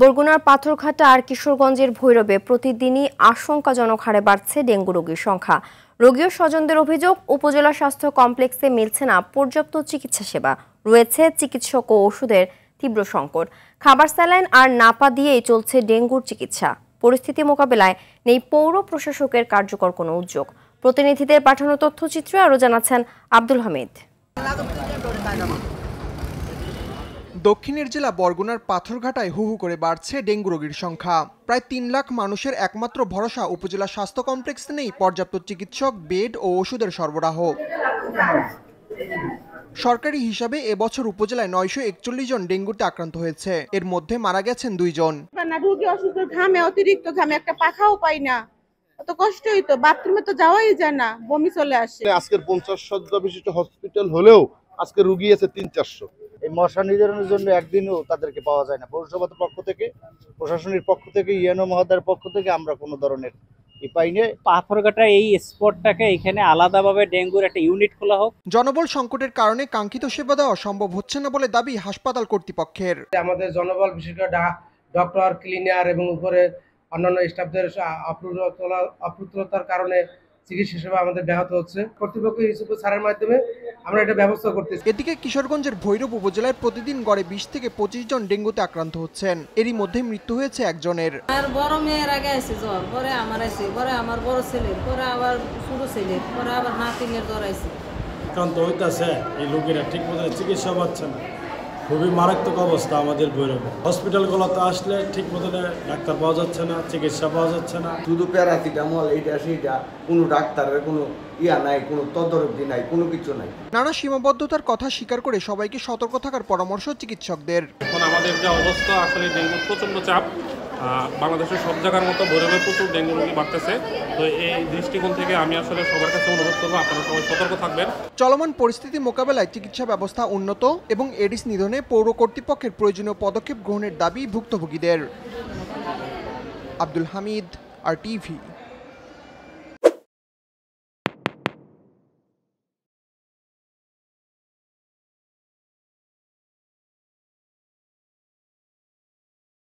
বরগুনার পাথরঘাটা আর কিশোরগঞ্জের ভৈরবে প্রতিদিনই আশঙ্কাজনক হারে বাড়ছে ডেঙ্গু রোগীর সংখ্যা। রোগী ও স্বজনদের অভিযোগ, উপজেলা স্বাস্থ্য কমপ্লেক্সে মিলছে না পর্যাপ্ত চিকিৎসা সেবা, রয়েছে চিকিৎসক ও ওষুধের তীব্র সংকট। খাবার, স্যালাইন আর নাপা দিয়েই চলছে ডেঙ্গুর চিকিৎসা। পরিস্থিতি মোকাবেলায় নেই পৌর প্রশাসকের কার্যকর কোনো উদ্যোগ। প্রতিনিধিদের পাঠানো তথ্যচিত্রে আরও জানাচ্ছেন আব্দুল হামিদ। দক্ষিণের জেলা বরগুনার পাথরঘাটায় হু হু করে বাড়ছে ডেঙ্গু রোগীর সংখ্যা। প্রায় ৩ লাখ মানুষের একমাত্র ভরসা উপজেলা স্বাস্থ্য কমপ্লেক্সে নেই পর্যাপ্ত চিকিৎসক, বেড ও ওষুধের সরবরাহ। সরকারি হিসাবে এবছর উপজেলায় ৯৪১ জন ডেঙ্গুতে আক্রান্ত হয়েছে, এর মধ্যে মারা গেছেন ২ জন। রোগী অসুস্থ, ঘামে, অতিরিক্ত ঘামে, একটা পাখাও পাই না, অত কষ্টই তো, বাথরুমে তো যাওয়াই যায় না, বমি চলে আসে। আজকের ৫০ শয্যা বিশিষ্ট হসপিটাল হলেও আজকে রোগী আছে ৩-৪০০। এই মশা নিধনের জন্য একদিনও তাদেরকে পাওয়া যায় না। পৌরসভার পক্ষ থেকে, প্রশাসনের পক্ষ থেকে, ইএনও মহোদয়ের পক্ষ থেকে আমরা কোনো ধরনের পাথরঘাটা এই স্পটটাকে এখানে আলাদাভাবে ডেঙ্গুর একটা ইউনিট খোলা হোক। জনবল সংকটের কারণে কাঙ্ক্ষিত সেবা দেওয়া সম্ভব হচ্ছে না বলে দাবি হাসপাতাল কর্তৃপক্ষের। আমাদের জনবল, বিশেষ করে ডক্টর, ক্লিনার এবং উপরে অন্যান্য স্টাফদের অপ্রতুলতার কারণে চিকিৎসা সেবা আমাদের ব্যাহত হচ্ছে। কর্তৃপক্ষ ইউসুফ স্যারের মাধ্যমে আমরা এটা ব্যবস্থা করতেছি। এদিকে কিশোরগঞ্জের ভৈরব উপজেলায় প্রতিদিন গড়ে ২০ থেকে ২৫ জন ডেঙ্গুতে আক্রান্ত হচ্ছেন। এরই মধ্যে মৃত্যু হয়েছে একজনের। আর বড় মেয়ের আগে আছে জ্বর, পরে আমার আছে, পরে আমার বড় ছেলের, পরে আবার ছোট ছেলের, পরে আবার নাতিনের জ্বর আছে। আক্রান্ত হইতাছে, এই লোকেরা ঠিক মতো চিকিৎসা পাচ্ছে না। খুবই মারাত্মক অবস্থা আমাদের ভৈরবে। হসপিটালগুলোতে আসলে ঠিক মতো ডাক্তার পাওয়া যাচ্ছে না, চিকিৎসা পাওয়া যাচ্ছে না। শুধু প্যারাসিটামল, এইটা সেইটা, কোনো ডাক্তারের কোনো নাই, কোনো তদারকি নাই, কোনো কিছু নাই। নানা সীমাবদ্ধতার কথা স্বীকার করে সবাইকে সতর্ক থাকার পরামর্শ চিকিৎসকদের। এখন আমাদের যে অবস্থা, আসলে ডেঙ্গুর প্রচণ্ড চাপ। বাংলাদেশের সব জায়গার মতো ভৈরবে প্রচুর ডেঙ্গু রোগী বাড়তেছে। তো এই দৃষ্টিকোণ থেকে আমি আসলে সবার কাছে অনুরোধ করবো, আপনারা সবাই সতর্ক থাকবেন। চলমান পরিস্থিতি মোকাবেলায় চিকিৎসা ব্যবস্থা উন্নত এবং এডিস নিধনে পৌর কর্তৃপক্ষের প্রয়োজনীয় পদক্ষেপ গ্রহণের দাবি ভুক্তভোগীদের। আব্দুল হামিদ, RTV।